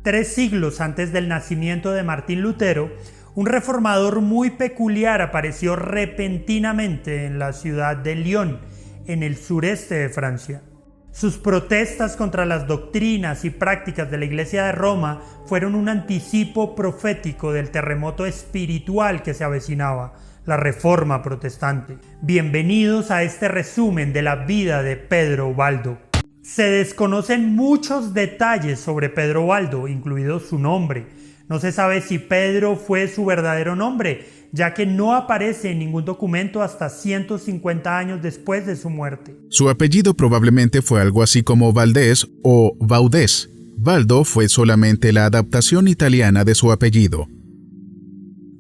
3 siglos antes del nacimiento de Martín Lutero, un reformador muy peculiar apareció repentinamente en la ciudad de Lyon, en el sureste de Francia. Sus protestas contra las doctrinas y prácticas de la Iglesia de Roma fueron un anticipo profético del terremoto espiritual que se avecinaba, la Reforma Protestante. Bienvenidos a este resumen de la vida de Pedro Ubaldo. Se desconocen muchos detalles sobre Pedro Ubaldo, incluido su nombre. No se sabe si Pedro fue su verdadero nombre, ya que no aparece en ningún documento hasta 150 años después de su muerte. Su apellido probablemente fue algo así como Valdés o Vaudés. Baldo fue solamente la adaptación italiana de su apellido.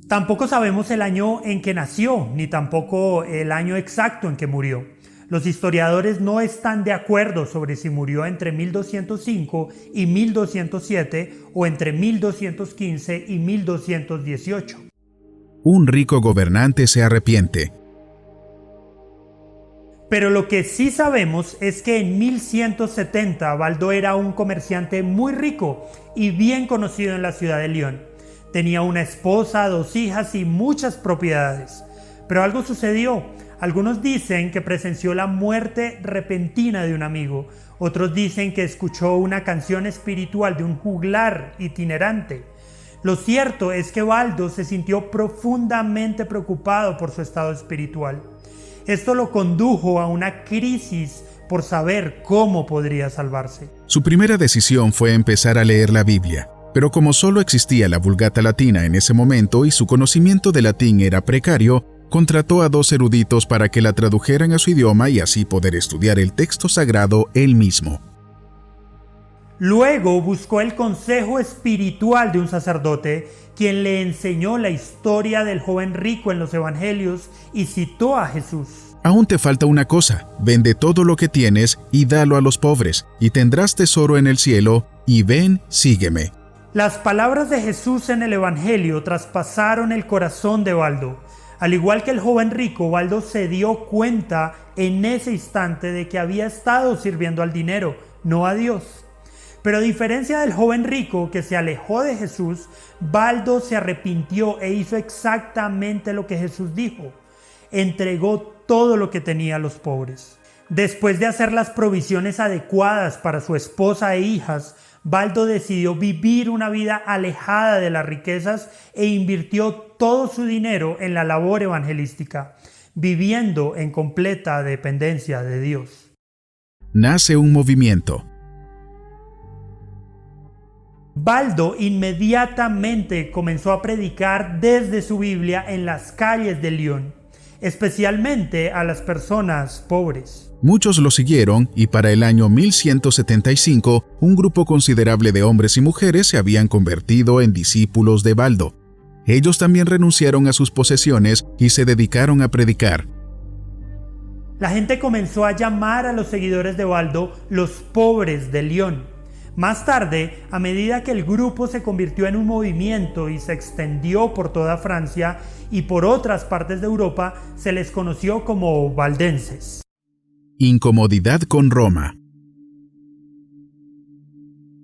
Tampoco sabemos el año en que nació, ni tampoco el año exacto en que murió. Los historiadores no están de acuerdo sobre si murió entre 1205 y 1207 o entre 1215 y 1218. Un rico gobernante se arrepiente. Pero lo que sí sabemos es que en 1170 Baldo era un comerciante muy rico y bien conocido en la ciudad de Lyon. Tenía una esposa, 2 hijas y muchas propiedades. Pero algo sucedió. Algunos dicen que presenció la muerte repentina de un amigo. Otros dicen que escuchó una canción espiritual de un juglar itinerante. Lo cierto es que Baldo se sintió profundamente preocupado por su estado espiritual. Esto lo condujo a una crisis por saber cómo podría salvarse. Su primera decisión fue empezar a leer la Biblia, pero como solo existía la Vulgata Latina en ese momento y su conocimiento de latín era precario, contrató a 2 eruditos para que la tradujeran a su idioma y así poder estudiar el texto sagrado él mismo. Luego buscó el consejo espiritual de un sacerdote, quien le enseñó la historia del joven rico en los evangelios y citó a Jesús. Aún te falta una cosa: vende todo lo que tienes y dalo a los pobres, y tendrás tesoro en el cielo, y ven, sígueme. Las palabras de Jesús en el evangelio traspasaron el corazón de Baldo. Al igual que el joven rico, Baldo se dio cuenta en ese instante de que había estado sirviendo al dinero, no a Dios. Pero a diferencia del joven rico que se alejó de Jesús, Baldo se arrepintió e hizo exactamente lo que Jesús dijo. Entregó todo lo que tenía a los pobres. Después de hacer las provisiones adecuadas para su esposa e hijas, Baldo decidió vivir una vida alejada de las riquezas e invirtió todo su dinero en la labor evangelística, viviendo en completa dependencia de Dios. Nace un movimiento. Baldo inmediatamente comenzó a predicar desde su Biblia en las calles de Lyon, especialmente a las personas pobres. Muchos lo siguieron y para el año 1175 un grupo considerable de hombres y mujeres se habían convertido en discípulos de Baldo. Ellos también renunciaron a sus posesiones y se dedicaron a predicar. La gente comenzó a llamar a los seguidores de Baldo los pobres de Lyon. Más tarde, a medida que el grupo se convirtió en un movimiento y se extendió por toda Francia y por otras partes de Europa, se les conoció como valdenses. Incomodidad con Roma.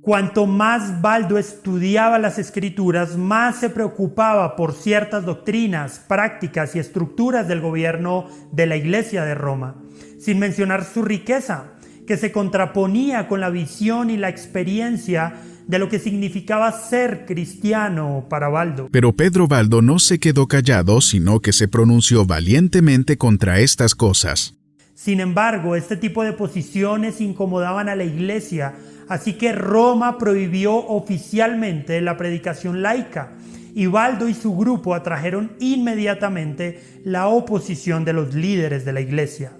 Cuanto más Baldo estudiaba las Escrituras, más se preocupaba por ciertas doctrinas, prácticas y estructuras del gobierno de la Iglesia de Roma, sin mencionar su riqueza, que se contraponía con la visión y la experiencia de lo que significaba ser cristiano para Baldo. Pero Pedro Baldo no se quedó callado, sino que se pronunció valientemente contra estas cosas. Sin embargo, este tipo de posiciones incomodaban a la Iglesia, así que Roma prohibió oficialmente la predicación laica, y Baldo y su grupo atrajeron inmediatamente la oposición de los líderes de la Iglesia.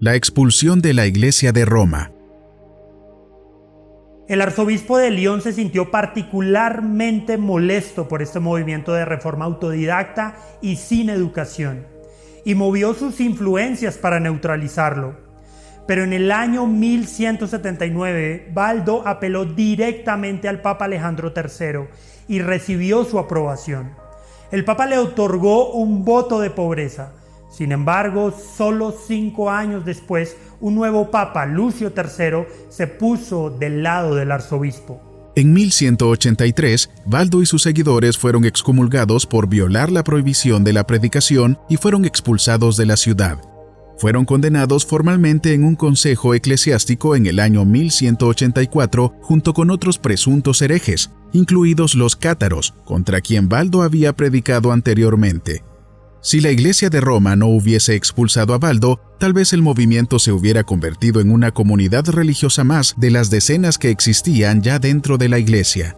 La expulsión de la Iglesia de Roma. El arzobispo de Lyon se sintió particularmente molesto por este movimiento de reforma autodidacta y sin educación, y movió sus influencias para neutralizarlo. Pero en el año 1179, Baldo apeló directamente al Papa Alejandro III y recibió su aprobación. El Papa le otorgó un voto de pobreza. Sin embargo, solo 5 años después, un nuevo Papa, Lucio III, se puso del lado del arzobispo. En 1183, Baldo y sus seguidores fueron excomulgados por violar la prohibición de la predicación y fueron expulsados de la ciudad. Fueron condenados formalmente en un consejo eclesiástico en el año 1184 junto con otros presuntos herejes, incluidos los cátaros, contra quien Baldo había predicado anteriormente. Si la Iglesia de Roma no hubiese expulsado a Baldo, tal vez el movimiento se hubiera convertido en una comunidad religiosa más de las decenas que existían ya dentro de la Iglesia.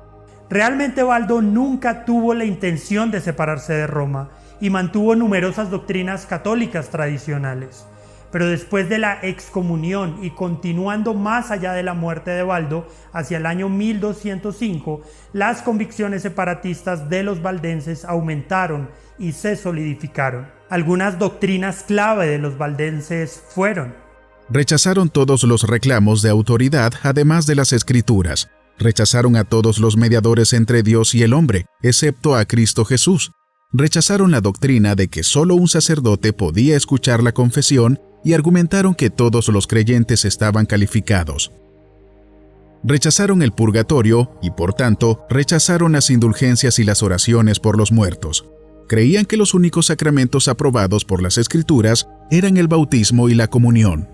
Realmente Baldo nunca tuvo la intención de separarse de Roma y mantuvo numerosas doctrinas católicas tradicionales. Pero después de la excomunión y continuando más allá de la muerte de Baldo, hacia el año 1205, las convicciones separatistas de los valdenses aumentaron y se solidificaron. Algunas doctrinas clave de los valdenses fueron: rechazaron todos los reclamos de autoridad, además de las Escrituras. Rechazaron a todos los mediadores entre Dios y el hombre, excepto a Cristo Jesús. Rechazaron la doctrina de que solo un sacerdote podía escuchar la confesión y argumentaron que todos los creyentes estaban calificados. Rechazaron el purgatorio y, por tanto, rechazaron las indulgencias y las oraciones por los muertos. Creían que los únicos sacramentos aprobados por las Escrituras eran el bautismo y la comunión.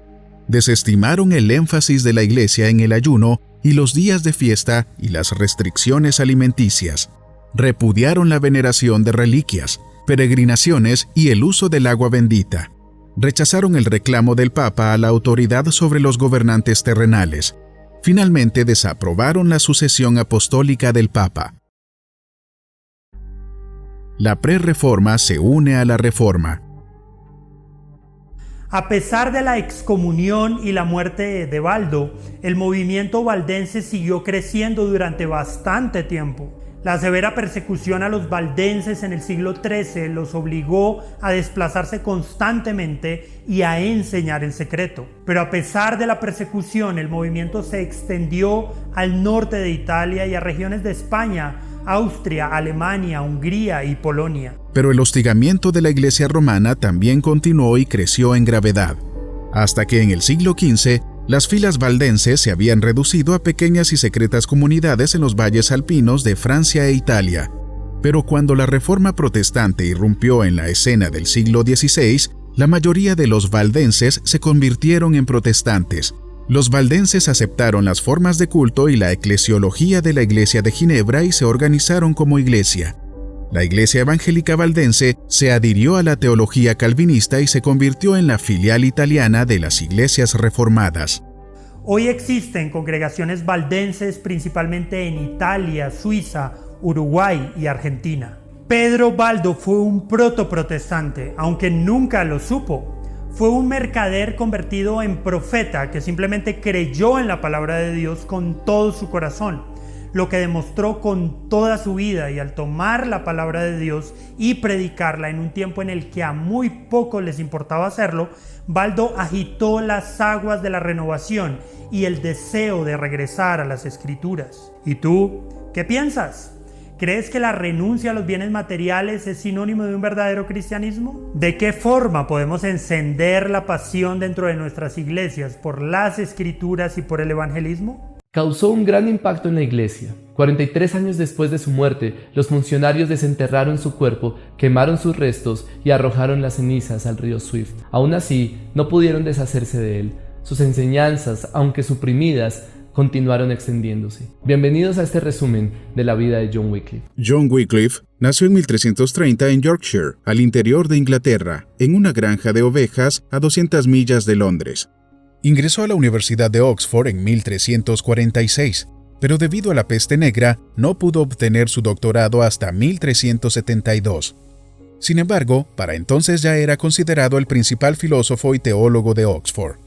Desestimaron el énfasis de la Iglesia en el ayuno y los días de fiesta y las restricciones alimenticias. Repudiaron la veneración de reliquias, peregrinaciones y el uso del agua bendita. Rechazaron el reclamo del Papa a la autoridad sobre los gobernantes terrenales. Finalmente desaprobaron la sucesión apostólica del Papa. La prerreforma se une a la Reforma. A pesar de la excomunión y la muerte de Baldo, el movimiento valdense siguió creciendo durante bastante tiempo. La severa persecución a los valdenses en el siglo XIII los obligó a desplazarse constantemente y a enseñar en secreto. Pero a pesar de la persecución, el movimiento se extendió al norte de Italia y a regiones de España, Austria, Alemania, Hungría y Polonia. Pero el hostigamiento de la Iglesia romana también continuó y creció en gravedad, hasta que en el siglo XV las filas valdenses se habían reducido a pequeñas y secretas comunidades en los valles alpinos de Francia e Italia. Pero cuando la Reforma protestante irrumpió en la escena del siglo XVI, la mayoría de los valdenses se convirtieron en protestantes. Los valdenses aceptaron las formas de culto y la eclesiología de la Iglesia de Ginebra y se organizaron como iglesia. La Iglesia Evangélica Valdense se adhirió a la teología calvinista y se convirtió en la filial italiana de las iglesias reformadas. Hoy existen congregaciones valdenses principalmente en Italia, Suiza, Uruguay y Argentina. Pedro Baldo fue un protoprotestante, aunque nunca lo supo. Fue un mercader convertido en profeta que simplemente creyó en la palabra de Dios con todo su corazón, lo que demostró con toda su vida, y al tomar la palabra de Dios y predicarla en un tiempo en el que a muy pocos les importaba hacerlo, Baldo agitó las aguas de la renovación y el deseo de regresar a las Escrituras. ¿Y tú qué piensas? ¿Crees que la renuncia a los bienes materiales es sinónimo de un verdadero cristianismo? ¿De qué forma podemos encender la pasión dentro de nuestras iglesias por las Escrituras y por el evangelismo? Causó un gran impacto en la iglesia. 43 años después de su muerte, los funcionarios desenterraron su cuerpo, quemaron sus restos y arrojaron las cenizas al río Swift. Aún así, no pudieron deshacerse de él. Sus enseñanzas, aunque suprimidas, continuaron extendiéndose. Bienvenidos a este resumen de la vida de John Wycliffe. John Wycliffe nació en 1330 en Yorkshire, al interior de Inglaterra, en una granja de ovejas a 200 millas de Londres. Ingresó a la Universidad de Oxford en 1346, pero debido a la peste negra no pudo obtener su doctorado hasta 1372. Sin embargo, para entonces ya era considerado el principal filósofo y teólogo de Oxford.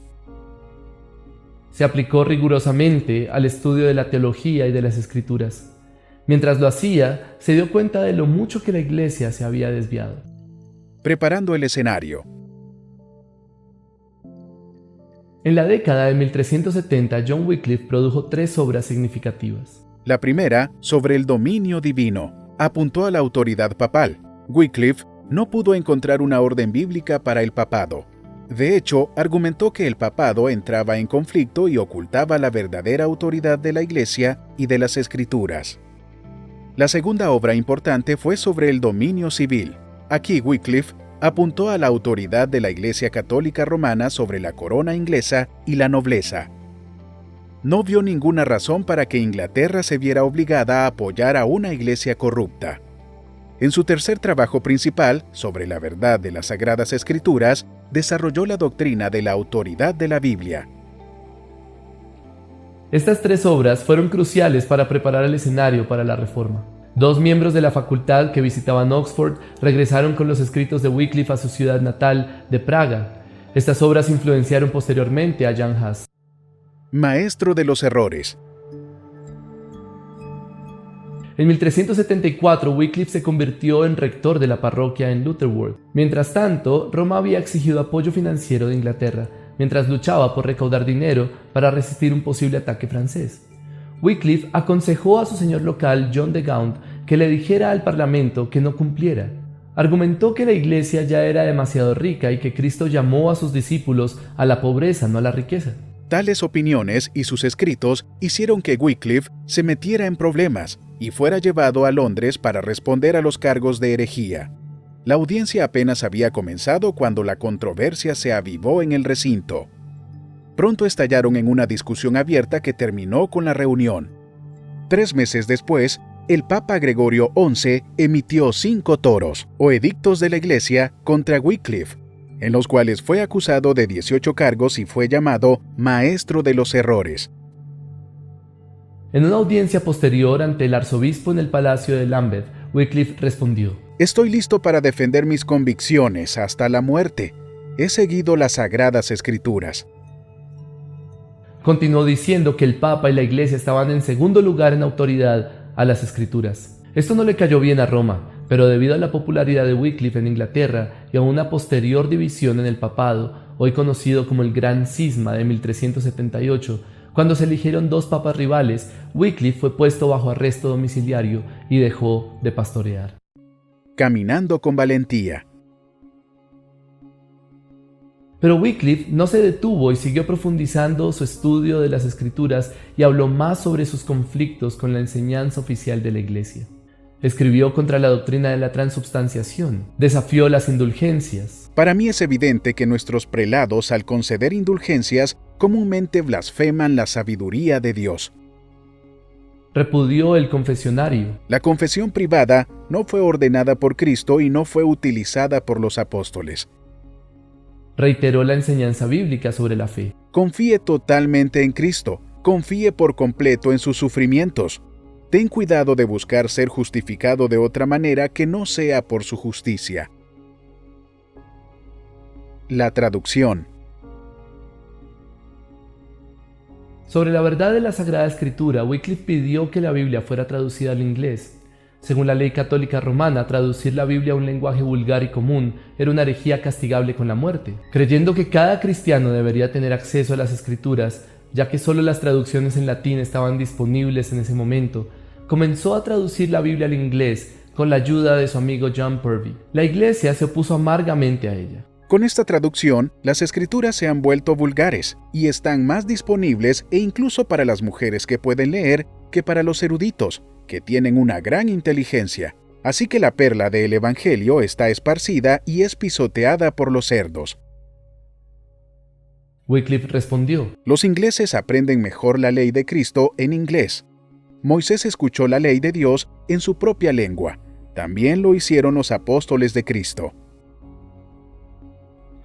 Se aplicó rigurosamente al estudio de la teología y de las Escrituras. Mientras lo hacía, se dio cuenta de lo mucho que la Iglesia se había desviado. Preparando el escenario. En la década de 1370, John Wycliffe produjo 3 obras significativas. La primera, sobre el dominio divino, apuntó a la autoridad papal. Wycliffe no pudo encontrar una orden bíblica para el papado. De hecho, argumentó que el papado entraba en conflicto y ocultaba la verdadera autoridad de la Iglesia y de las Escrituras. La segunda obra importante fue sobre el dominio civil. Aquí Wycliffe apuntó a la autoridad de la Iglesia Católica Romana sobre la corona inglesa y la nobleza. No vio ninguna razón para que Inglaterra se viera obligada a apoyar a una iglesia corrupta. En su tercer trabajo principal, sobre la verdad de las Sagradas Escrituras, desarrolló la doctrina de la autoridad de la Biblia. Estas tres obras fueron cruciales para preparar el escenario para la Reforma. 2 miembros de la facultad que visitaban Oxford regresaron con los escritos de Wycliffe a su ciudad natal de Praga. Estas obras influenciaron posteriormente a Jan Hus. Maestro de los errores. En 1374, Wycliffe se convirtió en rector de la parroquia en Lutherworth. Mientras tanto, Roma había exigido apoyo financiero de Inglaterra, mientras luchaba por recaudar dinero para resistir un posible ataque francés. Wycliffe aconsejó a su señor local, John de Gaunt, que le dijera al parlamento que no cumpliera. Argumentó que la iglesia ya era demasiado rica y que Cristo llamó a sus discípulos a la pobreza, no a la riqueza. Tales opiniones y sus escritos hicieron que Wycliffe se metiera en problemas y fuera llevado a Londres para responder a los cargos de herejía. La audiencia apenas había comenzado cuando la controversia se avivó en el recinto. Pronto estallaron en una discusión abierta que terminó con la reunión. 3 meses después, el Papa Gregorio XI emitió 5 toros, o edictos de la Iglesia, contra Wycliffe, en los cuales fue acusado de 18 cargos y fue llamado Maestro de los Errores. En una audiencia posterior ante el arzobispo en el Palacio de Lambeth, Wycliffe respondió: «Estoy listo para defender mis convicciones hasta la muerte. He seguido las Sagradas Escrituras». Continuó diciendo que el Papa y la Iglesia estaban en segundo lugar en autoridad a las Escrituras. Esto no le cayó bien a Roma, pero debido a la popularidad de Wycliffe en Inglaterra y a una posterior división en el papado, hoy conocido como el Gran Cisma de 1378, cuando se eligieron 2 papas rivales, Wycliffe fue puesto bajo arresto domiciliario y dejó de pastorear. Caminando con valentía. Pero Wycliffe no se detuvo y siguió profundizando su estudio de las Escrituras y habló más sobre sus conflictos con la enseñanza oficial de la Iglesia. Escribió contra la doctrina de la transubstanciación, desafió las indulgencias. Para mí es evidente que nuestros prelados, al conceder indulgencias, comúnmente blasfeman la sabiduría de Dios. Repudió el confesionario. La confesión privada no fue ordenada por Cristo y no fue utilizada por los apóstoles. Reiteró la enseñanza bíblica sobre la fe. Confíe totalmente en Cristo. Confíe por completo en sus sufrimientos. Ten cuidado de buscar ser justificado de otra manera que no sea por su justicia. La traducción. Sobre la verdad de la Sagrada Escritura, Wycliffe pidió que la Biblia fuera traducida al inglés. Según la ley católica romana, traducir la Biblia a un lenguaje vulgar y común era una herejía castigable con la muerte. Creyendo que cada cristiano debería tener acceso a las Escrituras, ya que solo las traducciones en latín estaban disponibles en ese momento, comenzó a traducir la Biblia al inglés con la ayuda de su amigo John Purvey. La Iglesia se opuso amargamente a ella. Con esta traducción, las Escrituras se han vuelto vulgares y están más disponibles e incluso para las mujeres que pueden leer que para los eruditos, que tienen una gran inteligencia. Así que la perla del Evangelio está esparcida y es pisoteada por los cerdos. Wycliffe respondió: Los ingleses aprenden mejor la ley de Cristo en inglés. Moisés escuchó la ley de Dios en su propia lengua. También lo hicieron los apóstoles de Cristo.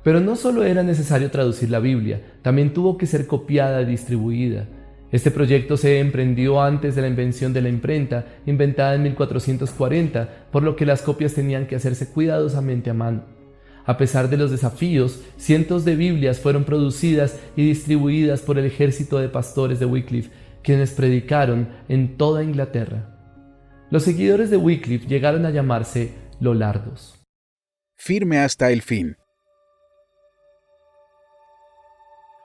Pero no solo era necesario traducir la Biblia, también tuvo que ser copiada y distribuida. Este proyecto se emprendió antes de la invención de la imprenta, inventada en 1440, por lo que las copias tenían que hacerse cuidadosamente a mano. A pesar de los desafíos, cientos de Biblias fueron producidas y distribuidas por el ejército de pastores de Wycliffe, quienes predicaron en toda Inglaterra. Los seguidores de Wycliffe llegaron a llamarse Lollardos. Firme hasta el fin.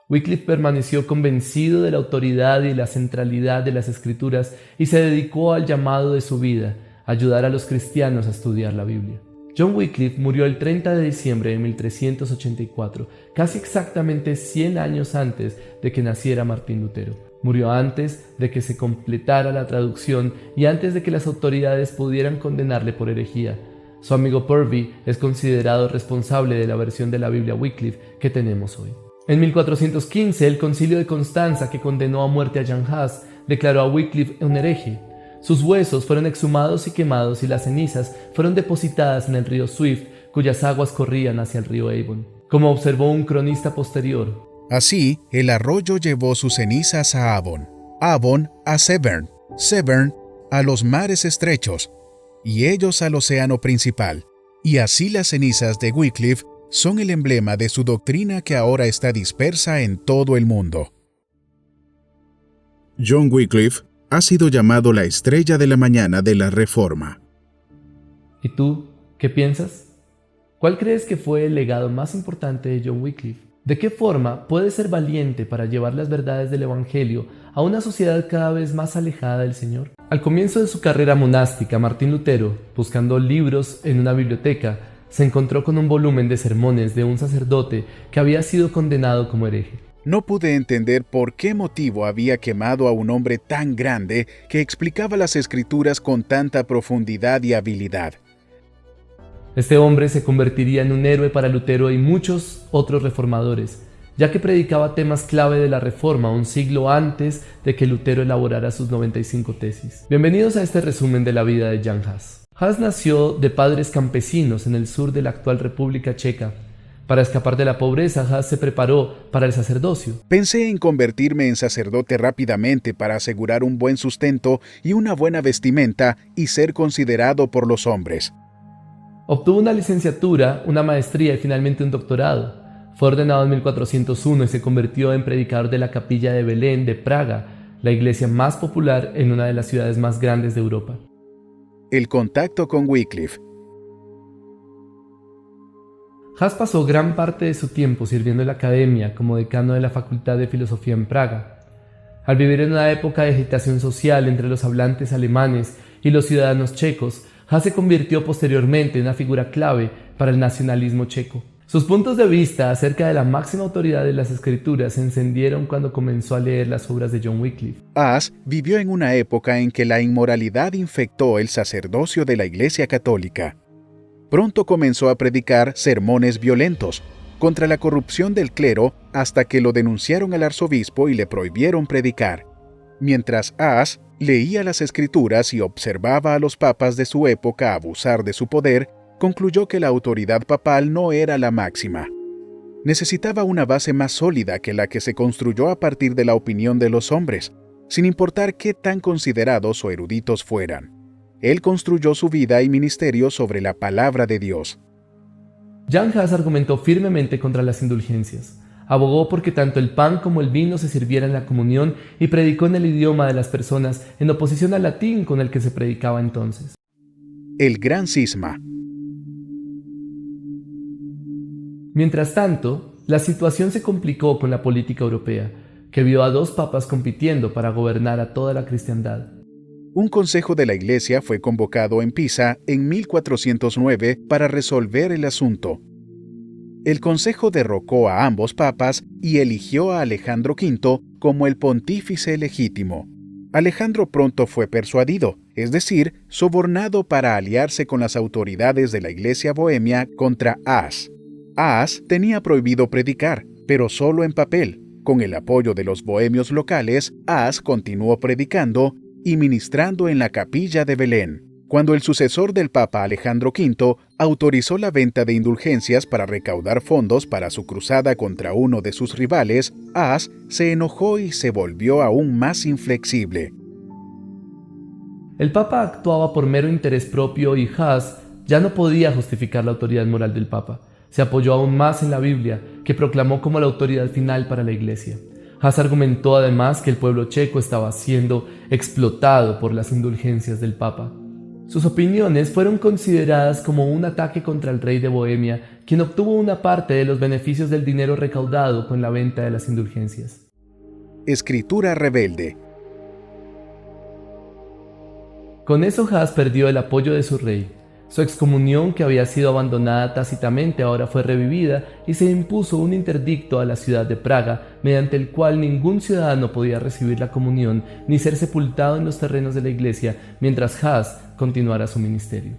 Wycliffe permaneció convencido de la autoridad y la centralidad de las Escrituras y se dedicó al llamado de su vida, ayudar a los cristianos a estudiar la Biblia. John Wycliffe murió el 30 de diciembre de 1384, casi exactamente 100 años antes de que naciera Martín Lutero. Murió antes de que se completara la traducción y antes de que las autoridades pudieran condenarle por herejía. Su amigo Purvey es considerado responsable de la versión de la Biblia Wycliffe que tenemos hoy. En 1415, el Concilio de Constanza, que condenó a muerte a Jan Hus, declaró a Wycliffe un hereje. Sus huesos fueron exhumados y quemados y las cenizas fueron depositadas en el río Swift, cuyas aguas corrían hacia el río Avon. Como observó un cronista posterior, así, el arroyo llevó sus cenizas a Avon, Avon a Severn, Severn a los mares estrechos, y ellos al océano principal. Y así las cenizas de Wycliffe son el emblema de su doctrina que ahora está dispersa en todo el mundo. John Wycliffe ha sido llamado la estrella de la mañana de la Reforma. ¿y tú qué piensas? ¿Cuál crees que fue el legado más importante de John Wycliffe? ¿De qué forma puede ser valiente para llevar las verdades del Evangelio a una sociedad cada vez más alejada del Señor? Al comienzo de su carrera monástica, Martín Lutero, buscando libros en una biblioteca, se encontró con un volumen de sermones de un sacerdote que había sido condenado como hereje. No pude entender por qué motivo había quemado a un hombre tan grande que explicaba las Escrituras con tanta profundidad y habilidad. Este hombre se convertiría en un héroe para Lutero y muchos otros reformadores, ya que predicaba temas clave de la Reforma un siglo antes de que Lutero elaborara sus 95 tesis. Bienvenidos a este resumen de la vida de Jan Hus. Hus nació de padres campesinos en el sur de la actual República Checa. Para escapar de la pobreza, Hus se preparó para el sacerdocio. Pensé en convertirme en sacerdote rápidamente para asegurar un buen sustento y una buena vestimenta y ser considerado por los hombres. Obtuvo una licenciatura, una maestría y finalmente un doctorado. Fue ordenado en 1401 y se convirtió en predicador de la capilla de Belén de Praga, la iglesia más popular en una de las ciudades más grandes de Europa. El contacto con Wycliffe. Hus pasó gran parte de su tiempo sirviendo en la academia como decano de la Facultad de Filosofía en Praga. Al vivir en una época de agitación social entre los hablantes alemanes y los ciudadanos checos, Hus se convirtió posteriormente en una figura clave para el nacionalismo checo. Sus puntos de vista acerca de la máxima autoridad de las Escrituras se encendieron cuando comenzó a leer las obras de John Wycliffe. Hus vivió en una época en que la inmoralidad infectó el sacerdocio de la Iglesia Católica. Pronto comenzó a predicar sermones violentos contra la corrupción del clero hasta que lo denunciaron al arzobispo y le prohibieron predicar. Mientras Hus leía las Escrituras y observaba a los papas de su época abusar de su poder, concluyó que la autoridad papal no era la máxima. Necesitaba una base más sólida que la que se construyó a partir de la opinión de los hombres, sin importar qué tan considerados o eruditos fueran. Él construyó su vida y ministerio sobre la palabra de Dios. Jan Hus argumentó firmemente contra las indulgencias. Abogó porque tanto el pan como el vino se sirvieran en la comunión y predicó en el idioma de las personas en oposición al latín con el que se predicaba entonces. El gran cisma. Mientras tanto, la situación se complicó con la política europea, que vio a dos papas compitiendo para gobernar a toda la cristiandad. Un consejo de la Iglesia fue convocado en Pisa en 1409 para resolver el asunto. El consejo derrocó a ambos papas y eligió a Alejandro V como el pontífice legítimo. Alejandro pronto fue persuadido, es decir, sobornado para aliarse con las autoridades de la Iglesia bohemia contra Hus. Hus tenía prohibido predicar, pero solo en papel. Con el apoyo de los bohemios locales, Hus continuó predicando y ministrando en la capilla de Belén. Cuando el sucesor del Papa Alejandro V autorizó la venta de indulgencias para recaudar fondos para su cruzada contra uno de sus rivales, Hus se enojó y se volvió aún más inflexible. El Papa actuaba por mero interés propio y Hus ya no podía justificar la autoridad moral del Papa. Se apoyó aún más en la Biblia, que proclamó como la autoridad final para la Iglesia. Hus argumentó además que el pueblo checo estaba siendo explotado por las indulgencias del Papa. Sus opiniones fueron consideradas como un ataque contra el rey de Bohemia, quien obtuvo una parte de los beneficios del dinero recaudado con la venta de las indulgencias. Escritura rebelde. Con eso Hus perdió el apoyo de su rey. Su excomunión, que había sido abandonada tácitamente, ahora fue revivida y se impuso un interdicto a la ciudad de Praga, mediante el cual ningún ciudadano podía recibir la comunión ni ser sepultado en los terrenos de la iglesia mientras Hus continuara su ministerio.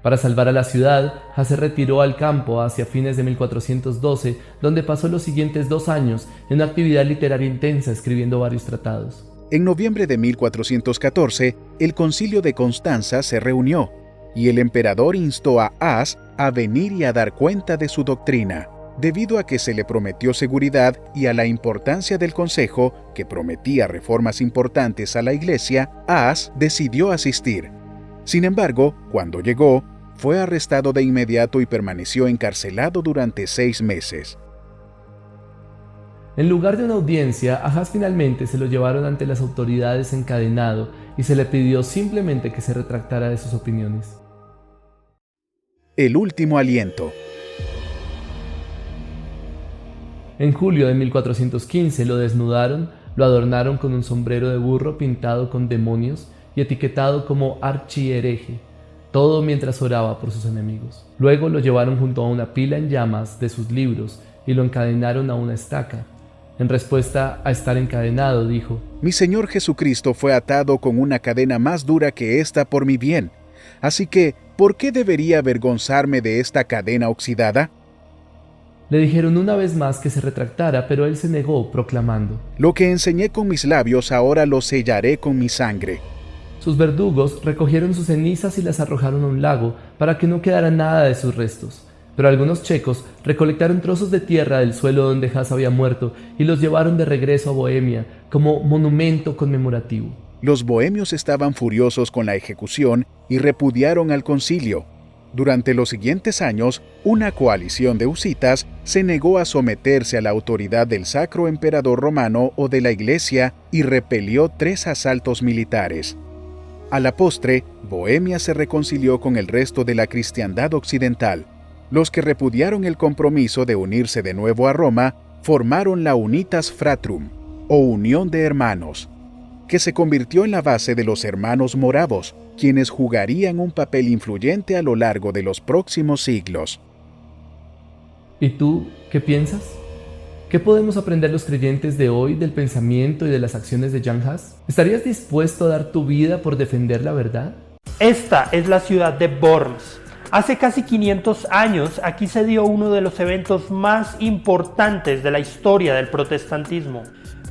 Para salvar a la ciudad, Hus se retiró al campo hacia fines de 1412, donde pasó los siguientes 2 años en una actividad literaria intensa escribiendo varios tratados. En noviembre de 1414, el Concilio de Constanza se reunió y el emperador instó a Hus a venir y a dar cuenta de su doctrina. Debido a que se le prometió seguridad y a la importancia del consejo, que prometía reformas importantes a la iglesia, Hus decidió asistir. Sin embargo, cuando llegó, fue arrestado de inmediato y permaneció encarcelado durante 6 meses. En lugar de una audiencia, a Hus finalmente se lo llevaron ante las autoridades encadenado y se le pidió simplemente que se retractara de sus opiniones. El último aliento. En julio de 1415 lo desnudaron, lo adornaron con un sombrero de burro pintado con demonios y etiquetado como archihereje, todo mientras oraba por sus enemigos. Luego lo llevaron junto a una pila en llamas de sus libros y lo encadenaron a una estaca. En respuesta a estar encadenado, dijo: Mi Señor Jesucristo fue atado con una cadena más dura que esta por mi bien. Así que, ¿por qué debería avergonzarme de esta cadena oxidada? Le dijeron una vez más que se retractara, pero él se negó, proclamando: Lo que enseñé con mis labios ahora lo sellaré con mi sangre. Sus verdugos recogieron sus cenizas y las arrojaron a un lago para que no quedara nada de sus restos. Pero algunos checos recolectaron trozos de tierra del suelo donde Hus había muerto y los llevaron de regreso a Bohemia como monumento conmemorativo. Los bohemios estaban furiosos con la ejecución y repudiaron al concilio. Durante los siguientes años, una coalición de husitas se negó a someterse a la autoridad del Sacro Emperador Romano o de la Iglesia y repelió 3 asaltos militares. A la postre, Bohemia se reconcilió con el resto de la cristiandad occidental. Los que repudiaron el compromiso de unirse de nuevo a Roma formaron la Unitas Fratrum, o Unión de Hermanos, que se convirtió en la base de los hermanos moravos, quienes jugarían un papel influyente a lo largo de los próximos siglos. ¿Y tú qué piensas? ¿Qué podemos aprender los creyentes de hoy del pensamiento y de las acciones de Jan Hus? ¿Estarías dispuesto a dar tu vida por defender la verdad? Esta es la ciudad de Worms. Hace casi 500 años aquí se dio uno de los eventos más importantes de la historia del protestantismo.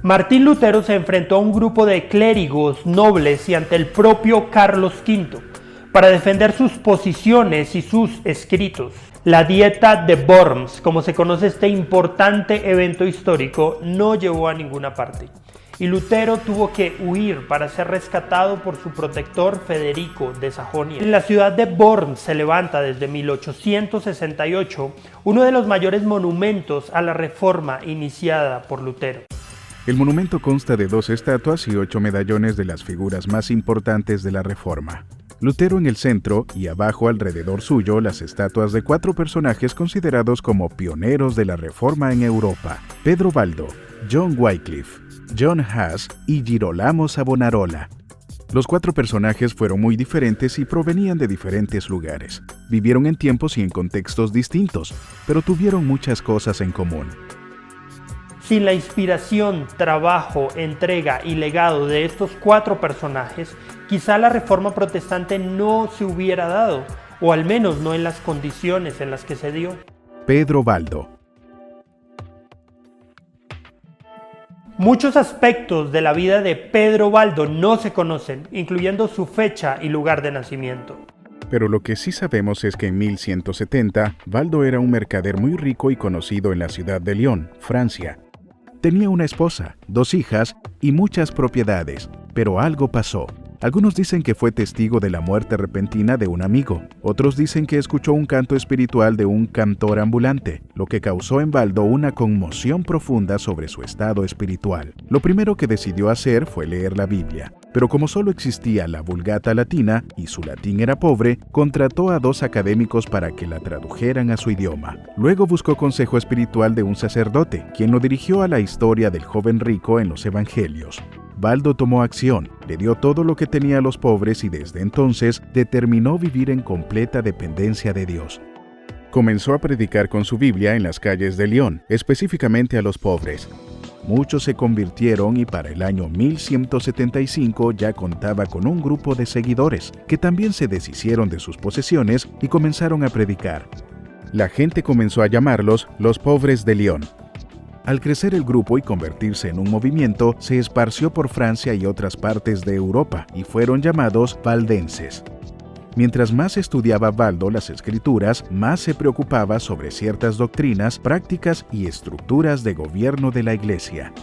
Martín Lutero se enfrentó a un grupo de clérigos, nobles y ante el propio Carlos V para defender sus posiciones y sus escritos. La Dieta de Worms, como se conoce este importante evento histórico, no llevó a ninguna parte. Y Lutero tuvo que huir para ser rescatado por su protector Federico de Sajonia. En la ciudad de Worms se levanta desde 1868 uno de los mayores monumentos a la reforma iniciada por Lutero. El monumento consta de 2 estatuas y 8 medallones de las figuras más importantes de la Reforma. Lutero en el centro y abajo alrededor suyo las estatuas de 4 personajes considerados como pioneros de la Reforma en Europa: Pedro Baldo, John Wycliffe, John Hus y Girolamo Savonarola. Los 4 personajes fueron muy diferentes y provenían de diferentes lugares. Vivieron en tiempos y en contextos distintos, pero tuvieron muchas cosas en común. Sin la inspiración, trabajo, entrega y legado de estos 4 personajes, quizá la reforma protestante no se hubiera dado, o al menos no en las condiciones en las que se dio. Pedro Baldo. Muchos aspectos de la vida de Pedro Baldo no se conocen, incluyendo su fecha y lugar de nacimiento. Pero lo que sí sabemos es que en 1170, Baldo era un mercader muy rico y conocido en la ciudad de Lyon, Francia. Tenía una esposa, 2 hijas y muchas propiedades, pero algo pasó. Algunos dicen que fue testigo de la muerte repentina de un amigo. Otros dicen que escuchó un canto espiritual de un cantor ambulante, lo que causó en Baldo una conmoción profunda sobre su estado espiritual. Lo primero que decidió hacer fue leer la Biblia, pero como solo existía la Vulgata latina y su latín era pobre, contrató a 2 académicos para que la tradujeran a su idioma. Luego buscó consejo espiritual de un sacerdote, quien lo dirigió a la historia del joven rico en los evangelios. Waldo tomó acción, le dio todo lo que tenía a los pobres y desde entonces determinó vivir en completa dependencia de Dios. Comenzó a predicar con su Biblia en las calles de Lyon, específicamente a los pobres. Muchos se convirtieron y para el año 1175 ya contaba con un grupo de seguidores que también se deshicieron de sus posesiones y comenzaron a predicar. La gente comenzó a llamarlos los pobres de Lyon. Al crecer el grupo y convertirse en un movimiento, se esparció por Francia y otras partes de Europa y fueron llamados valdenses. Mientras más estudiaba Waldo las escrituras, más se preocupaba sobre ciertas doctrinas, prácticas y estructuras de gobierno de la Iglesia.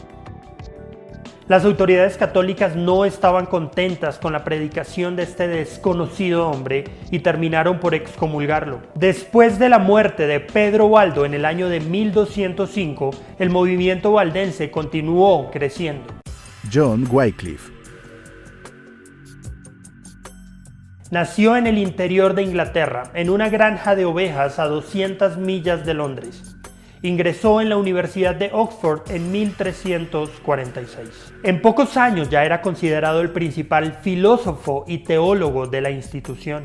Las autoridades católicas no estaban contentas con la predicación de este desconocido hombre y terminaron por excomulgarlo. Después de la muerte de Pedro Waldo en el año de 1205, el movimiento valdense continuó creciendo. John Wycliffe. Nació en el interior de Inglaterra, en una granja de ovejas a 200 millas de Londres. Ingresó en la Universidad de Oxford en 1346. En pocos años ya era considerado el principal filósofo y teólogo de la institución.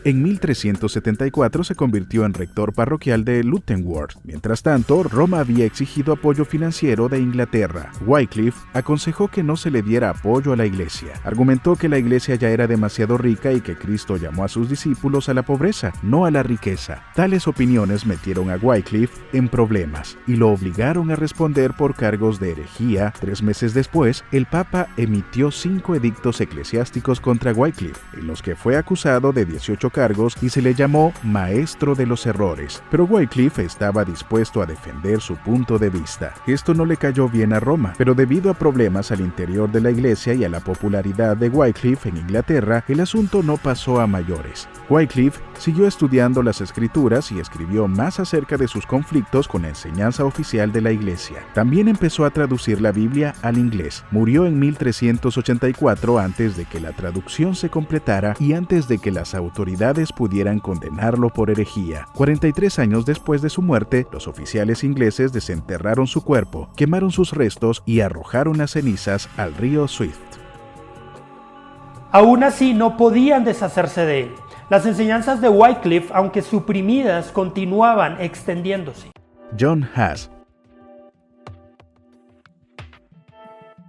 En 1374 se convirtió en rector parroquial de Luttenworth. Mientras tanto, Roma había exigido apoyo financiero de Inglaterra. Wycliffe aconsejó que no se le diera apoyo a la iglesia. Argumentó que la iglesia ya era demasiado rica y que Cristo llamó a sus discípulos a la pobreza, no a la riqueza. Tales opiniones metieron a Wycliffe en problemas y lo obligaron a responder por cargos de herejía. 3 meses después, el Papa emitió 5 edictos eclesiásticos contra Wycliffe, en los que fue acusado de 18 cargos y se le llamó maestro de los errores, pero Wycliffe estaba dispuesto a defender su punto de vista. Esto no le cayó bien a Roma, pero debido a problemas al interior de la iglesia y a la popularidad de Wycliffe en Inglaterra, el asunto no pasó a mayores. Wycliffe siguió estudiando las escrituras y escribió más acerca de sus conflictos con la enseñanza oficial de la iglesia. También empezó a traducir la Biblia al inglés. Murió en 1384 antes de que la traducción se completara y antes de que las autoridades pudieran condenarlo por herejía. 43 años después de su muerte, los oficiales ingleses desenterraron su cuerpo, quemaron sus restos y arrojaron las cenizas al río Swift. Aún así, no podían deshacerse de él. Las enseñanzas de Wycliffe, aunque suprimidas, continuaban extendiéndose. John Huss.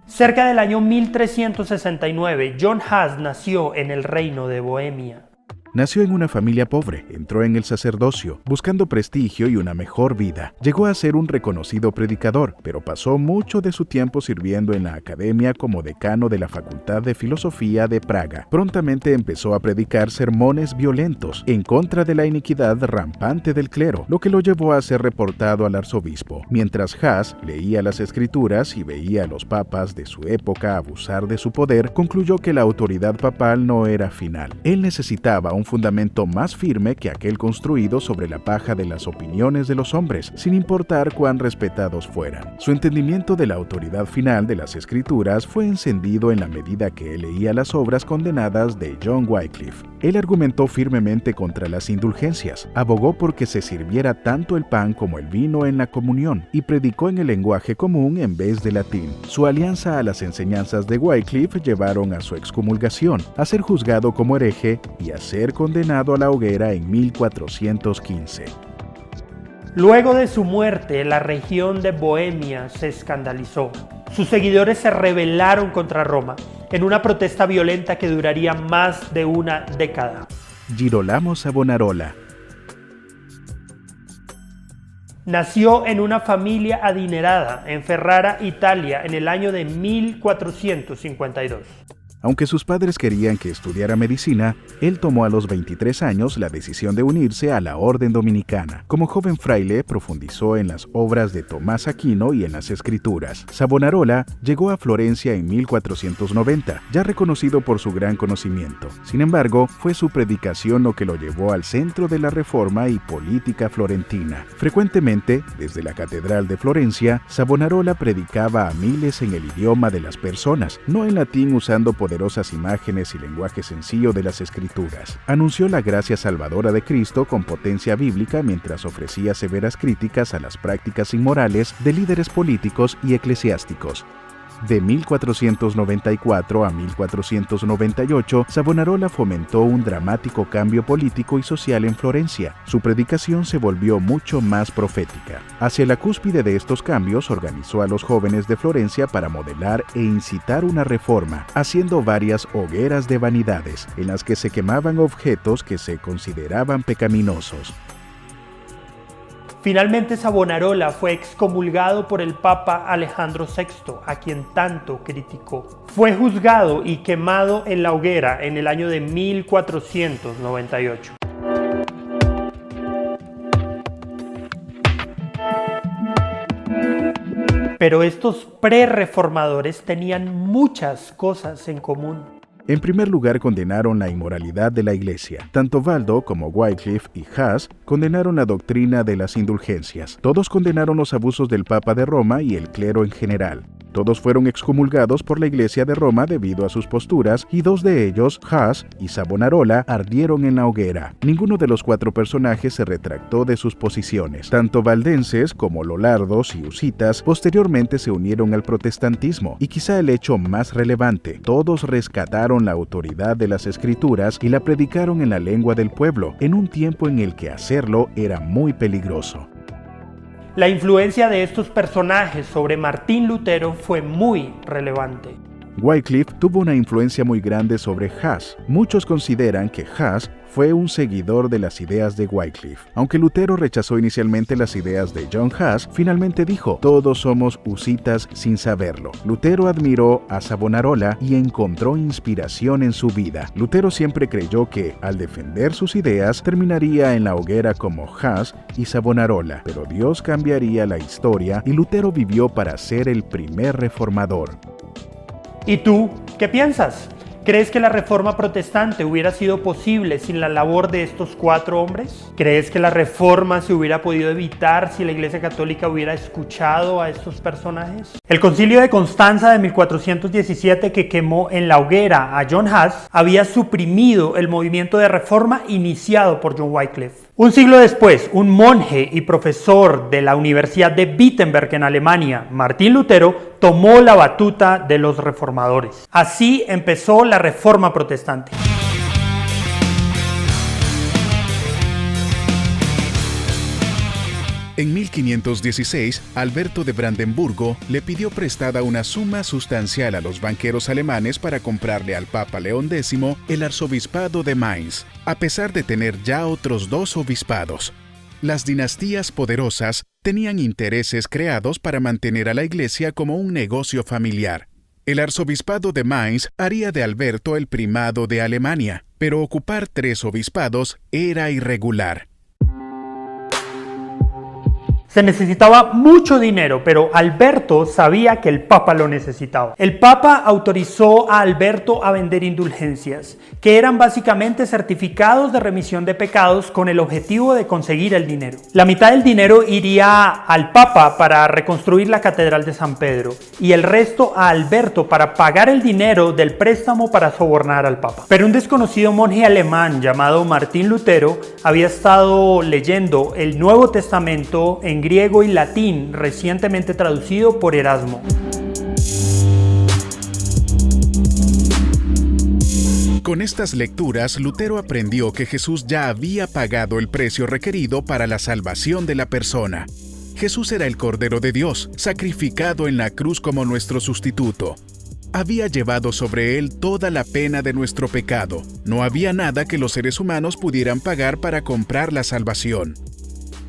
Cerca del año 1369, John Huss nació en el reino de Bohemia. Nació en una familia pobre, entró en el sacerdocio, buscando prestigio y una mejor vida. Llegó a ser un reconocido predicador, pero pasó mucho de su tiempo sirviendo en la academia como decano de la Facultad de Filosofía de Praga. Prontamente empezó a predicar sermones violentos en contra de la iniquidad rampante del clero, lo que lo llevó a ser reportado al arzobispo. Mientras Huss leía las escrituras y veía a los papas de su época abusar de su poder, concluyó que la autoridad papal no era final. Él necesitaba un fundamento más firme que aquel construido sobre la paja de las opiniones de los hombres, sin importar cuán respetados fueran. Su entendimiento de la autoridad final de las escrituras fue encendido en la medida que él leía las obras condenadas de John Wycliffe. Él argumentó firmemente contra las indulgencias, abogó porque se sirviera tanto el pan como el vino en la comunión, y predicó en el lenguaje común en vez de latín. Su alianza a las enseñanzas de Wycliffe llevaron a su excomulgación, a ser juzgado como hereje y a ser condenado a la hoguera en 1415. Luego de su muerte, la región de Bohemia se escandalizó. Sus seguidores se rebelaron contra Roma en una protesta violenta que duraría más de una década. Girolamo Savonarola. Nació en una familia adinerada en Ferrara, Italia, en el año de 1452. Aunque sus padres querían que estudiara medicina, él tomó a los 23 años la decisión de unirse a la Orden Dominicana. Como joven fraile, profundizó en las obras de Tomás Aquino y en las Escrituras. Savonarola llegó a Florencia en 1490, ya reconocido por su gran conocimiento. Sin embargo, fue su predicación lo que lo llevó al centro de la reforma y política florentina. Frecuentemente, desde la Catedral de Florencia, Savonarola predicaba a miles en el idioma de las personas, no en latín usando poderosas imágenes y lenguaje sencillo de las Escrituras. Anunció la gracia salvadora de Cristo con potencia bíblica mientras ofrecía severas críticas a las prácticas inmorales de líderes políticos y eclesiásticos. De 1494 a 1498, Savonarola fomentó un dramático cambio político y social en Florencia. Su predicación se volvió mucho más profética. Hacia la cúspide de estos cambios, organizó a los jóvenes de Florencia para modelar e incitar una reforma, haciendo varias hogueras de vanidades, en las que se quemaban objetos que se consideraban pecaminosos. Finalmente Savonarola fue excomulgado por el Papa Alejandro VI, a quien tanto criticó. Fue juzgado y quemado en la hoguera en el año de 1498. Pero estos prerreformadores tenían muchas cosas en común. En primer lugar, condenaron la inmoralidad de la Iglesia. Tanto Valdo como Wycliffe y Hus condenaron la doctrina de las indulgencias. Todos condenaron los abusos del Papa de Roma y el clero en general. Todos fueron excomulgados por la Iglesia de Roma debido a sus posturas, y dos de ellos, Hus y Savonarola, ardieron en la hoguera. Ninguno de los cuatro personajes se retractó de sus posiciones. Tanto valdenses como lollardos y husitas posteriormente se unieron al protestantismo, y quizá el hecho más relevante, todos rescataron la autoridad de las Escrituras y la predicaron en la lengua del pueblo, en un tiempo en el que hacerlo era muy peligroso. La influencia de estos personajes sobre Martín Lutero fue muy relevante. Wycliffe tuvo una influencia muy grande sobre Hus. Muchos consideran que Hus fue un seguidor de las ideas de Wycliffe. Aunque Lutero rechazó inicialmente las ideas de John Hus, finalmente dijo: todos somos husitas sin saberlo. Lutero admiró a Savonarola y encontró inspiración en su vida. Lutero siempre creyó que, al defender sus ideas, terminaría en la hoguera como Hus y Savonarola, pero Dios cambiaría la historia y Lutero vivió para ser el primer reformador. ¿Y tú qué piensas? ¿Crees que la reforma protestante hubiera sido posible sin la labor de estos cuatro hombres? ¿Crees que la reforma se hubiera podido evitar si la Iglesia Católica hubiera escuchado a estos personajes? El Concilio de Constanza de 1417, que quemó en la hoguera a John Hus, había suprimido el movimiento de reforma iniciado por John Wycliffe. Un siglo después, un monje y profesor de la Universidad de Wittenberg en Alemania, Martín Lutero, tomó la batuta de los reformadores. Así empezó la Reforma Protestante. En 1516, Alberto de Brandenburgo le pidió prestada una suma sustancial a los banqueros alemanes para comprarle al Papa León X el arzobispado de Mainz, a pesar de tener ya otros dos obispados. Las dinastías poderosas tenían intereses creados para mantener a la Iglesia como un negocio familiar. El arzobispado de Mainz haría de Alberto el primado de Alemania, pero ocupar 3 obispados era irregular. Se necesitaba mucho dinero, pero Alberto sabía que el Papa lo necesitaba. El Papa autorizó a Alberto a vender indulgencias, que eran básicamente certificados de remisión de pecados con el objetivo de conseguir el dinero. La mitad del dinero iría al Papa para reconstruir la Catedral de San Pedro y el resto a Alberto para pagar el dinero del préstamo para sobornar al Papa. Pero un desconocido monje alemán llamado Martín Lutero había estado leyendo el Nuevo Testamento en griego y latín, recientemente traducido por Erasmo. Con estas lecturas, Lutero aprendió que Jesús ya había pagado el precio requerido para la salvación de la persona. Jesús era el Cordero de Dios, sacrificado en la cruz como nuestro sustituto. Había llevado sobre él toda la pena de nuestro pecado. No había nada que los seres humanos pudieran pagar para comprar la salvación.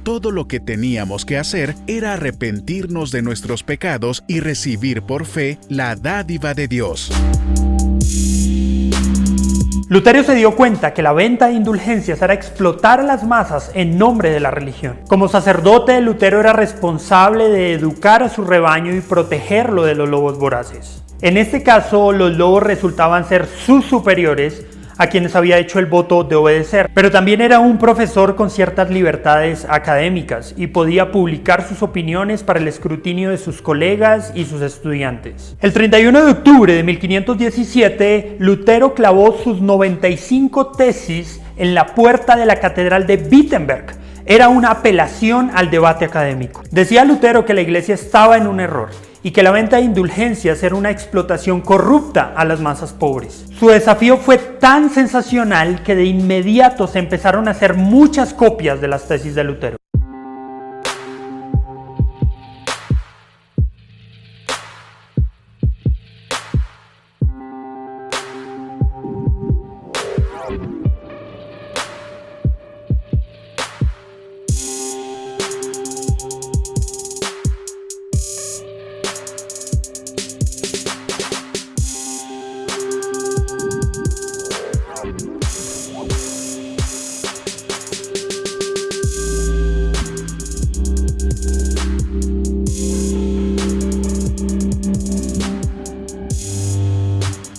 Todo lo que teníamos que hacer era arrepentirnos de nuestros pecados y recibir por fe la dádiva de Dios. Lutero se dio cuenta que la venta de indulgencias era explotar a las masas en nombre de la religión. Como sacerdote, Lutero era responsable de educar a su rebaño y protegerlo de los lobos voraces. En este caso, los lobos resultaban ser sus superiores, a quienes había hecho el voto de obedecer, pero también era un profesor con ciertas libertades académicas y podía publicar sus opiniones para el escrutinio de sus colegas y sus estudiantes. El 31 de octubre de 1517, Lutero clavó sus 95 tesis en la puerta de la Catedral de Wittenberg. Era una apelación al debate académico. Decía Lutero que la Iglesia estaba en un error y que la venta de indulgencias era una explotación corrupta a las masas pobres. Su desafío fue tan sensacional que de inmediato se empezaron a hacer muchas copias de las tesis de Lutero.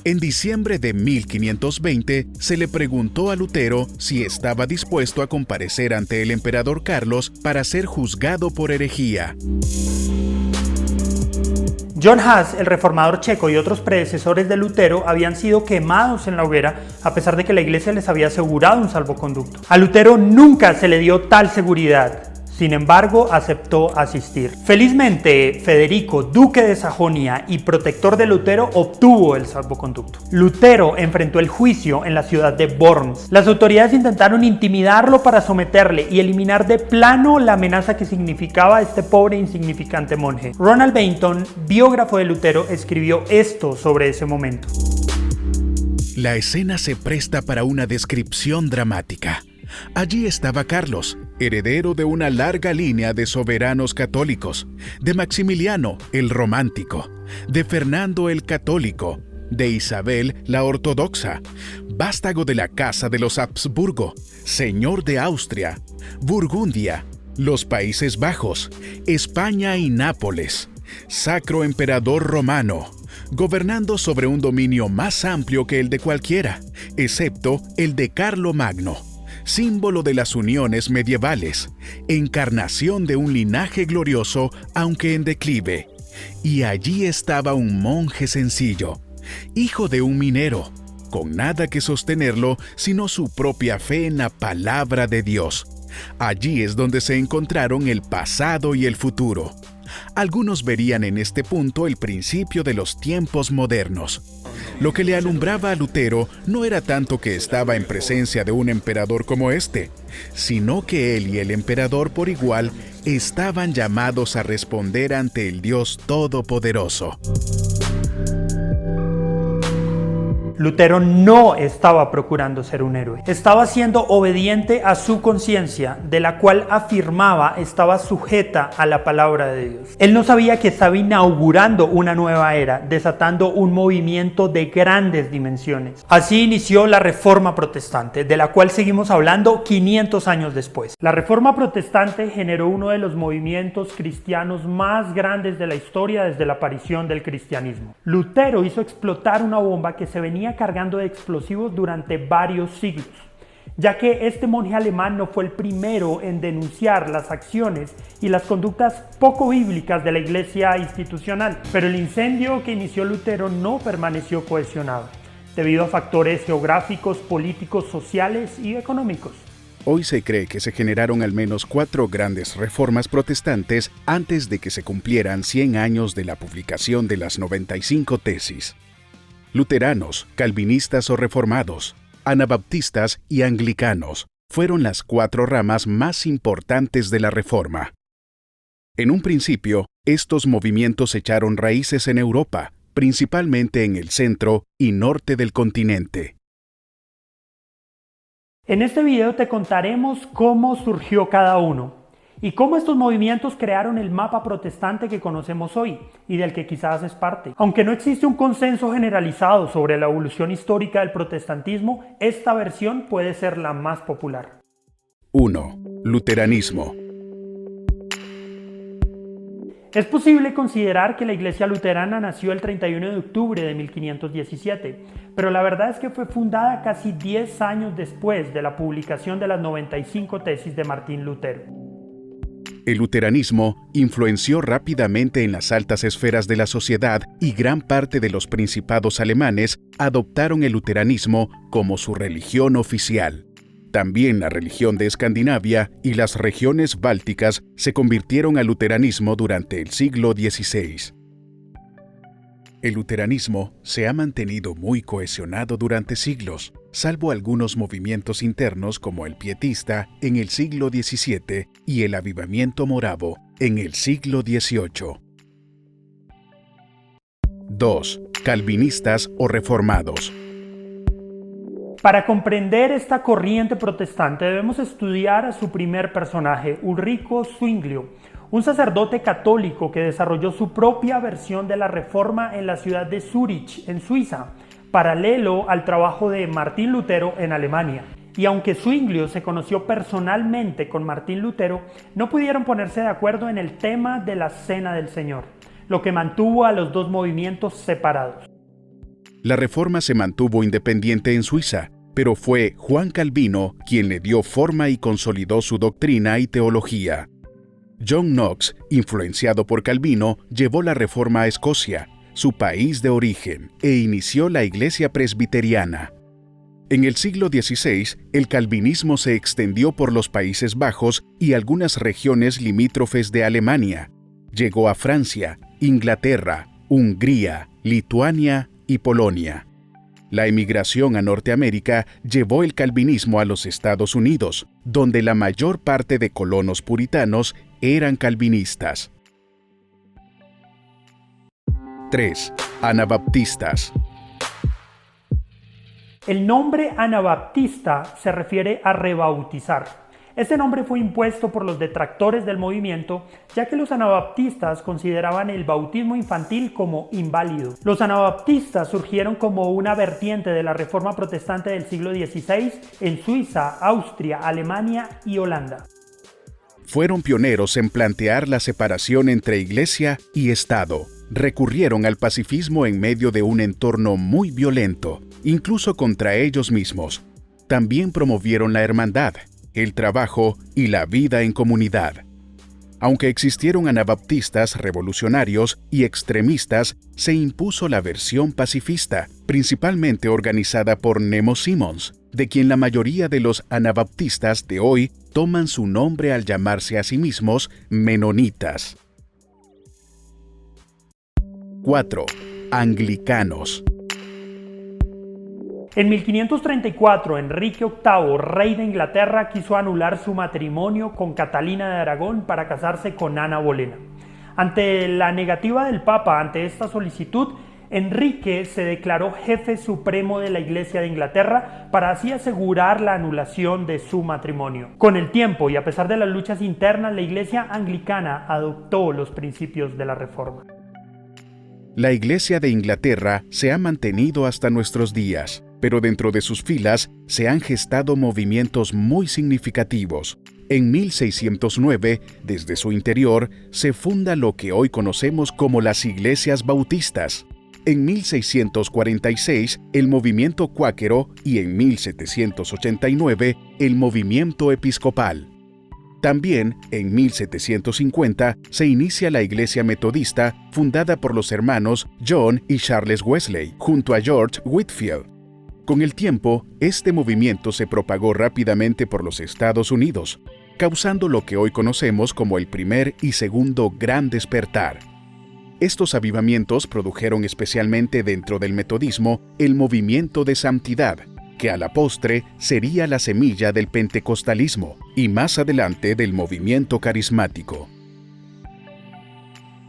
En diciembre de 1520 se le preguntó a Lutero si estaba dispuesto a comparecer ante el emperador Carlos para ser juzgado por herejía. John Huss, el reformador checo, y otros predecesores de Lutero habían sido quemados en la hoguera a pesar de que la iglesia les había asegurado un salvoconducto. A Lutero nunca se le dio tal seguridad. Sin embargo, aceptó asistir. Felizmente, Federico, duque de Sajonia y protector de Lutero, obtuvo el salvoconducto. Lutero enfrentó el juicio en la ciudad de Worms. Las autoridades intentaron intimidarlo para someterle y eliminar de plano la amenaza que significaba este pobre e insignificante monje. Ronald Bainton, biógrafo de Lutero, escribió esto sobre ese momento. La escena se presta para una descripción dramática. Allí estaba Carlos, heredero de una larga línea de soberanos católicos, de Maximiliano el Romántico, de Fernando el Católico, de Isabel la Ortodoxa, vástago de la casa de los Habsburgo, señor de Austria, Burgundia, los Países Bajos, España y Nápoles, sacro emperador romano, gobernando sobre un dominio más amplio que el de cualquiera, excepto el de Carlomagno, símbolo de las uniones medievales, encarnación de un linaje glorioso aunque en declive. Y allí estaba un monje sencillo, hijo de un minero, con nada que sostenerlo sino su propia fe en la palabra de Dios. Allí es donde se encontraron el pasado y el futuro. Algunos verían en este punto el principio de los tiempos modernos. Lo que le alumbraba a Lutero no era tanto que estaba en presencia de un emperador como este, sino que él y el emperador por igual estaban llamados a responder ante el Dios Todopoderoso. Lutero no estaba procurando ser un héroe. Estaba siendo obediente a su conciencia, de la cual afirmaba estaba sujeta a la palabra de Dios. Él no sabía que estaba inaugurando una nueva era, desatando un movimiento de grandes dimensiones. Así inició la Reforma Protestante, de la cual seguimos hablando 500 años después. La Reforma Protestante generó uno de los movimientos cristianos más grandes de la historia desde la aparición del cristianismo. Lutero hizo explotar una bomba que se venía cargando de explosivos durante varios siglos, ya que este monje alemán no fue el primero en denunciar las acciones y las conductas poco bíblicas de la iglesia institucional, pero el incendio que inició Lutero no permaneció cohesionado, debido a factores geográficos, políticos, sociales y económicos. Hoy se cree que se generaron al menos 4 grandes reformas protestantes antes de que se cumplieran 100 años de la publicación de las 95 tesis. Luteranos, calvinistas o reformados, anabaptistas y anglicanos fueron las 4 ramas más importantes de la Reforma. En un principio, estos movimientos echaron raíces en Europa, principalmente en el centro y norte del continente. En este video te contaremos cómo surgió cada uno y cómo estos movimientos crearon el mapa protestante que conocemos hoy y del que quizás es parte. Aunque no existe un consenso generalizado sobre la evolución histórica del protestantismo, esta versión puede ser la más popular. 1. Luteranismo. Es posible considerar que la iglesia luterana nació el 31 de octubre de 1517, pero la verdad es que fue fundada casi 10 años después de la publicación de las 95 tesis de Martín Lutero. El luteranismo influenció rápidamente en las altas esferas de la sociedad y gran parte de los principados alemanes adoptaron el luteranismo como su religión oficial. También la religión de Escandinavia y las regiones bálticas se convirtieron al luteranismo durante el siglo XVI. El luteranismo se ha mantenido muy cohesionado durante siglos, salvo algunos movimientos internos como el pietista en el siglo XVII y el avivamiento moravo en el siglo XVIII. 2. Calvinistas o reformados. Para comprender esta corriente protestante debemos estudiar a su primer personaje, Ulrico Zwinglio, un sacerdote católico que desarrolló su propia versión de la Reforma en la ciudad de Zúrich, en Suiza, paralelo al trabajo de Martín Lutero en Alemania. Y aunque Zwinglio se conoció personalmente con Martín Lutero, no pudieron ponerse de acuerdo en el tema de la Cena del Señor, lo que mantuvo a los dos movimientos separados. La Reforma se mantuvo independiente en Suiza, pero fue Juan Calvino quien le dio forma y consolidó su doctrina y teología. John Knox, influenciado por Calvino, llevó la Reforma a Escocia, su país de origen, e inició la Iglesia Presbiteriana. En el siglo XVI, el calvinismo se extendió por los Países Bajos y algunas regiones limítrofes de Alemania. Llegó a Francia, Inglaterra, Hungría, Lituania y Polonia. La emigración a Norteamérica llevó el calvinismo a los Estados Unidos, donde la mayor parte de colonos puritanos eran calvinistas. 3. Anabaptistas. El nombre anabaptista se refiere a rebautizar. Este nombre fue impuesto por los detractores del movimiento, ya que los anabaptistas consideraban el bautismo infantil como inválido. Los anabaptistas surgieron como una vertiente de la Reforma protestante del siglo XVI en Suiza, Austria, Alemania y Holanda. Fueron pioneros en plantear la separación entre Iglesia y Estado. Recurrieron al pacifismo en medio de un entorno muy violento, incluso contra ellos mismos. También promovieron la hermandad, el trabajo y la vida en comunidad. Aunque existieron anabaptistas revolucionarios y extremistas, se impuso la versión pacifista, principalmente organizada por Nemo Simons, de quien la mayoría de los anabaptistas de hoy toman su nombre al llamarse a sí mismos menonitas. 4. Anglicanos. En 1534, Enrique VIII, rey de Inglaterra, quiso anular su matrimonio con Catalina de Aragón para casarse con Ana Bolena. Ante la negativa del Papa ante esta solicitud, Enrique se declaró jefe supremo de la Iglesia de Inglaterra para así asegurar la anulación de su matrimonio. Con el tiempo y a pesar de las luchas internas, la Iglesia anglicana adoptó los principios de la Reforma. La Iglesia de Inglaterra se ha mantenido hasta nuestros días, pero dentro de sus filas se han gestado movimientos muy significativos. En 1609, desde su interior, se funda lo que hoy conocemos como las iglesias bautistas. En 1646, el movimiento cuáquero y en 1789, el movimiento episcopal. También, en 1750, se inicia la Iglesia Metodista, fundada por los hermanos John y Charles Wesley, junto a George Whitefield. Con el tiempo, este movimiento se propagó rápidamente por los Estados Unidos, causando lo que hoy conocemos como el primer y segundo gran despertar. Estos avivamientos produjeron especialmente dentro del metodismo el movimiento de santidad, que a la postre sería la semilla del pentecostalismo y más adelante del movimiento carismático.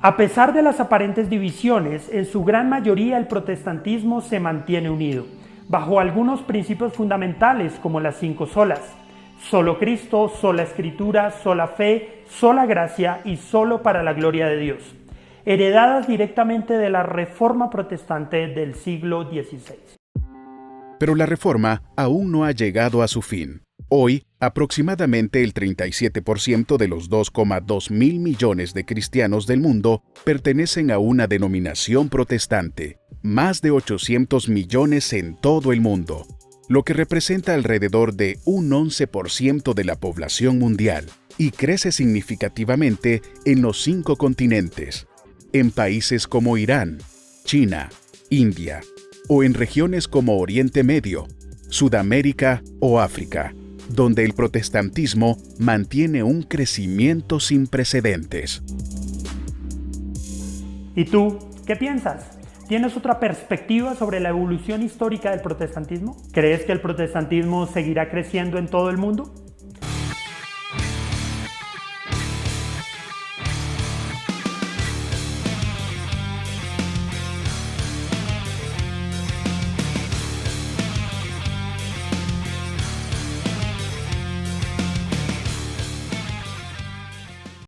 A pesar de las aparentes divisiones, en su gran mayoría el protestantismo se mantiene unido, bajo algunos principios fundamentales como las 5 solas: solo Cristo, sola Escritura, sola fe, sola gracia y solo para la gloria de Dios, heredadas directamente de la Reforma protestante del siglo XVI. Pero la Reforma aún no ha llegado a su fin. Hoy, aproximadamente el 37% de los 2,2 mil millones de cristianos del mundo pertenecen a una denominación protestante, más de 800 millones en todo el mundo, lo que representa alrededor de un 11% de la población mundial, y crece significativamente en los 5 continentes, en países como Irán, China, India, o en regiones como Oriente Medio, Sudamérica o África, donde el protestantismo mantiene un crecimiento sin precedentes. ¿Y tú qué piensas? ¿Tienes otra perspectiva sobre la evolución histórica del protestantismo? ¿Crees que el protestantismo seguirá creciendo en todo el mundo?